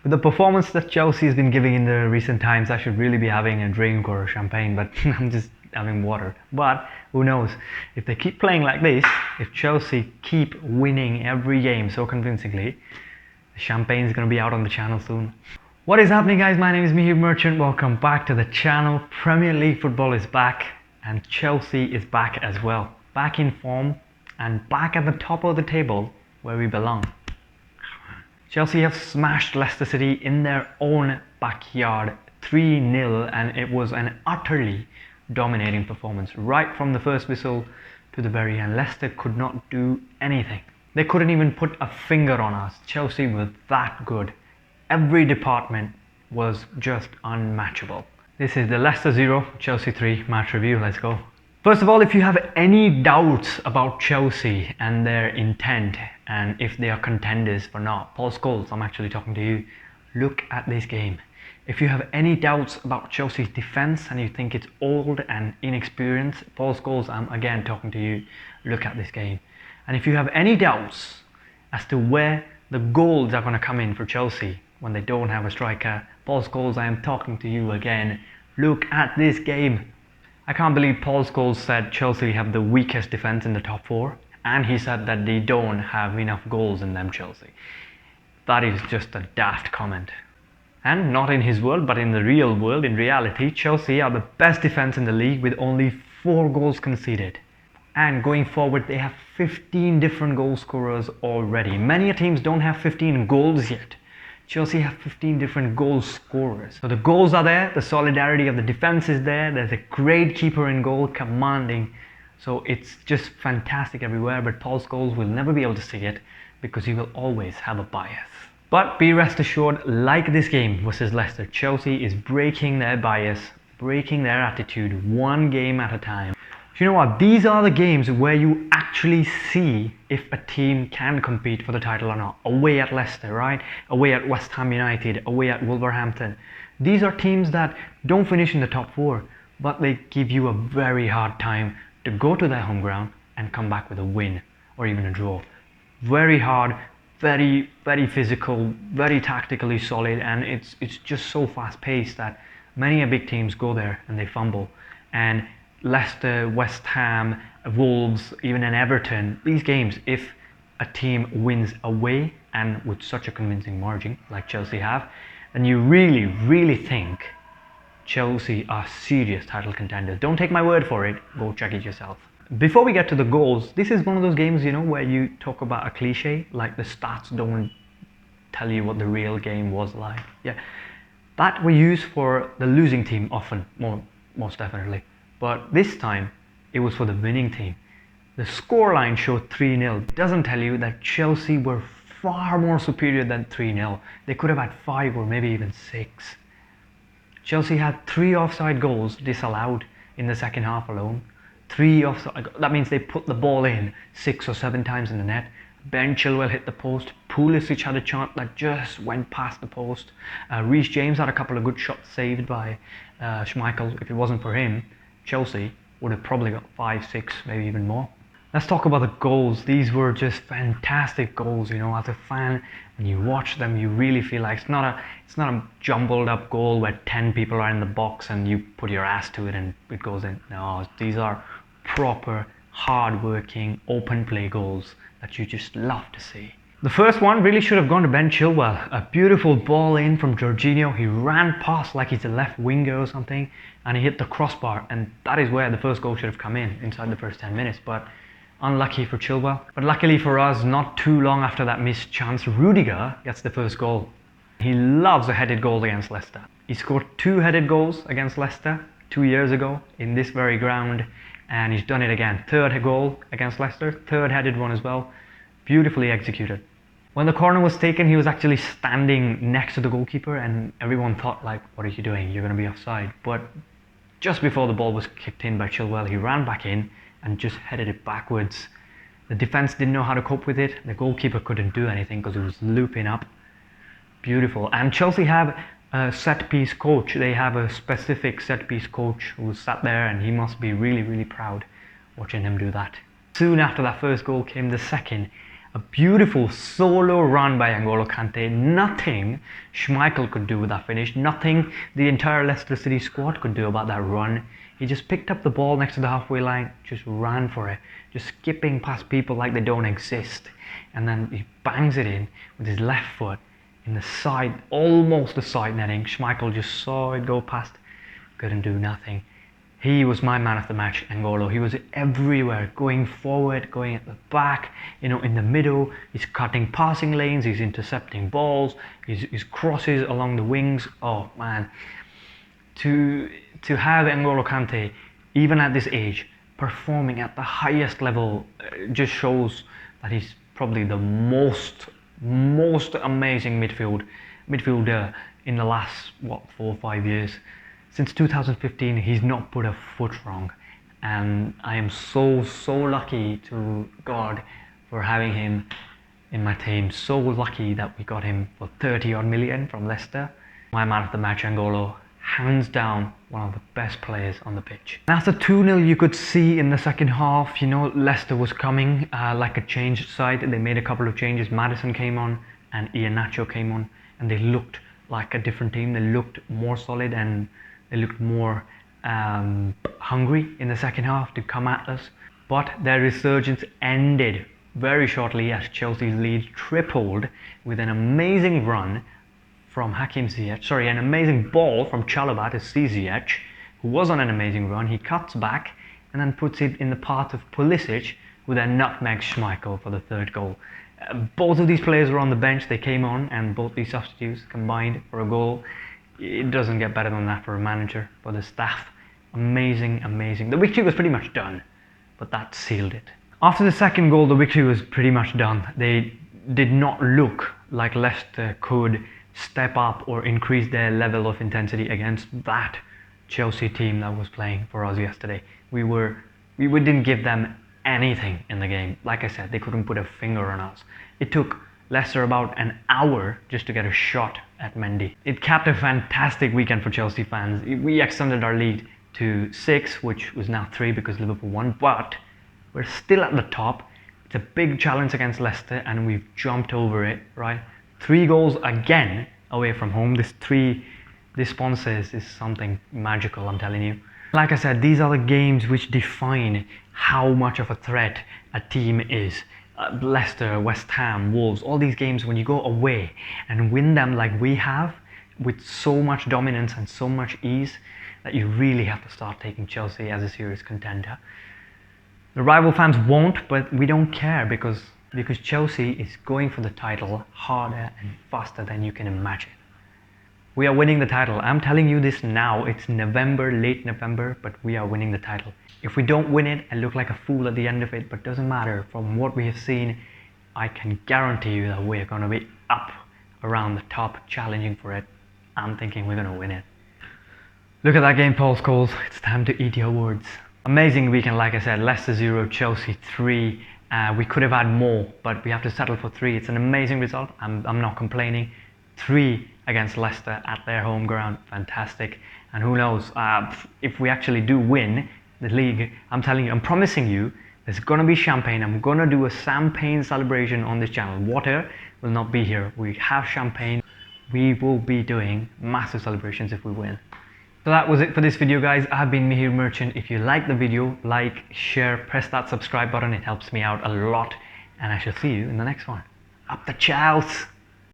With the performance that Chelsea has been giving in the recent times, I should really be having a drink or a champagne, but I'm just having water. But who knows? If they keep playing like this, if Chelsea keep winning every game so convincingly, the champagne is going to be out on the channel soon. What is happening, guys? My name is Mihir Merchant. Welcome back to the channel. Premier League football is back and Chelsea is back as well. Back in form and back at the top of the table where we belong. Chelsea have smashed Leicester City in their own backyard 3-0, and it was an utterly dominating performance right from the first whistle to the very end. Leicester could not do anything. They couldn't even put a finger on us. Chelsea was that good. Every department was just unmatchable. This is the Leicester 0, Chelsea 3 match review. Let's go. First of all, if you have any doubts about Chelsea and their intent and if they are contenders or not, Paul Scholes, I'm actually talking to you, look at this game. If you have any doubts about Chelsea's defense and you think it's old and inexperienced, Paul Scholes, I'm again talking to you, look at this game. And if you have any doubts as to where the goals are going to come in for Chelsea when they don't have a striker, Paul Scholes, I am talking to you again, look at this game. I can't believe Paul Scholes said Chelsea have the weakest defense in the top 4, and he said that they don't have enough goals in them, Chelsea. That is just a daft comment. And not in his world, but in the real world, in reality, Chelsea are the best defense in the league with only 4 goals conceded. And going forward, they have 15 different goal scorers already. Many teams don't have 15 goals yet. Chelsea have 15 different goal scorers. So the goals are there, the solidarity of the defense is there, there's a great keeper in goal, commanding. So it's just fantastic everywhere, but Paul Scholes will never be able to see it because he will always have a bias. But be rest assured, like this game versus Leicester, Chelsea is breaking their bias, breaking their attitude one game at a time. You know what? These are the games where you actually see if a team can compete for the title or not. Away at Leicester, right? Away at West Ham United, away at Wolverhampton. These are teams that don't finish in the top 4, but they give you a very hard time to go to their home ground and come back with a win or even a draw. Very hard, very physical, very tactically solid, and it's just so fast paced that many big teams go there and they fumble. And Leicester, West Ham, Wolves, even in Everton, these games, if a team wins away and with such a convincing margin like Chelsea have, then you really think Chelsea are serious title contenders. Don't take my word for it, go check it yourself. Before we get to the goals, this is one of those games, you know, where you talk about a cliche, like the stats don't tell you what the real game was like. Yeah, that we use for the losing team often, most definitely. But this time, it was for the winning team. The scoreline showed 3-0. It doesn't tell you that Chelsea were far more superior than 3-0. They could have had 5 or maybe even 6. Chelsea had 3 offside goals disallowed in the second half alone. 3 offside. That means they put the ball in 6 or 7 times in the net. Ben Chilwell hit the post. Pulisic had a chance that just went past the post. Reece James had a couple of good shots saved by Schmeichel. If it wasn't for him, Chelsea would have probably got 5, 6, maybe even more. Let's talk about the goals. These were just fantastic goals, you know. As a fan, when you watch them, you really feel like it's not a jumbled up goal where 10 people are in the box and you put your ass to it and it goes in. No, these are proper, hard-working, open play goals that you just love to see. The first one really should have gone to Ben Chilwell. A beautiful ball in from Jorginho. He ran past like he's a left winger or something, and he hit the crossbar, and that is where the first goal should have come in, inside the first 10 minutes, but unlucky for Chilwell. But luckily for us, not too long after that missed chance, Rudiger gets the first goal. He loves a headed goal against Leicester. He scored 2 headed goals against Leicester 2 years ago in this very ground, and he's done it again. 3rd goal against Leicester, 3rd headed one as well. Beautifully executed. When the corner was taken, he was actually standing next to the goalkeeper and everyone thought, like, what are you doing? You're going to be offside. But just before the ball was kicked in by Chilwell, he ran back in and just headed it backwards. The defense didn't know how to cope with it. The goalkeeper couldn't do anything because he was looping up. Beautiful. And Chelsea have a set-piece coach. They have a specific set-piece coach who sat there, and he must be really proud watching him do that. Soon after that first goal came the second. A A beautiful solo run by N'Golo Kante. Nothing Schmeichel could do with that finish. Nothing the entire Leicester City squad could do about that run. He just picked up the ball next to the halfway line, just ran for it, just skipping past people like they don't exist. And then he bangs it in with his left foot in the side, almost the side netting. Schmeichel just saw it go past, couldn't do nothing. He was my man of the match, N'Golo. He was everywhere, going forward, going at the back, in the middle. He's cutting passing lanes, he's intercepting balls, his crosses along the wings. Oh man, to have N'Golo Kante, even at this age, performing at the highest level, just shows that he's probably the most amazing midfielder in the last 4 or 5 years. Since 2015, he's not put a foot wrong, and I am so lucky to God for having him in my team. So lucky that we got him for 30 odd million from Leicester. My man of the match, N'Golo, hands down one of the best players on the pitch. And after 2-0, you could see in the second half, Leicester was coming like a changed side. They made a couple of changes. Maddison came on and Iheanacho came on, and they looked like a different team. They looked more solid and they looked more hungry in the second half to come at us. But their resurgence ended very shortly as Chelsea's lead tripled with an amazing run from Hakim Ziyech. An amazing ball from Chalobah to Ziyech, who was on an amazing run. He cuts back and then puts it in the path of Pulisic, who then nutmegs Schmeichel for the third goal. Both of these players were on the bench. They came on, and both these substitutes combined for a goal. It doesn't get better than that for a manager, for the staff. Amazing. The victory was pretty much done, but that sealed it. After the second goal, the victory was pretty much done. They did not look like Leicester could step up or increase their level of intensity against that Chelsea team that was playing for us yesterday. We didn't give them anything in the game. Like I said, they couldn't put a finger on us. It took Leicester about an hour just to get a shot at Mendy. It capped a fantastic weekend for Chelsea fans. We extended our lead to 6, which was now 3 because Liverpool won, but we're still at the top. It's a big challenge against Leicester and we've jumped over it, right? 3 goals again away from home. This sponsors is something magical, I'm telling you. Like I said, these are the games which define how much of a threat a team is. Leicester, West Ham, Wolves, all these games, when you go away and win them like we have, with so much dominance and so much ease, that you really have to start taking Chelsea as a serious contender. The rival fans won't, but we don't care because Chelsea is going for the title harder and faster than you can imagine. We are winning the title. I'm telling you this now. It's November, late November, but we are winning the title. If we don't win it, I look like a fool at the end of it, but doesn't matter. From what we have seen, I can guarantee you that we're going to be up around the top, challenging for it. I'm thinking we're going to win it. Look at that game, Paul Scholes. It's time to eat your words. Amazing weekend, like I said. Leicester 0, Chelsea 3. We could have had more, but we have to settle for 3. It's an amazing result. I'm not complaining. 3 against Leicester at their home ground. Fantastic. And who knows, if we actually do win the league, I'm telling you, I'm promising you, there's going to be champagne. I'm going to do a champagne celebration on this channel. Water will not be here. We have champagne. We will be doing massive celebrations if we win. So that was it for this video, guys. I've been Mihir Merchant. If you like the video, like, share, press that subscribe button. It helps me out a lot. And I shall see you in the next one. Up the chows!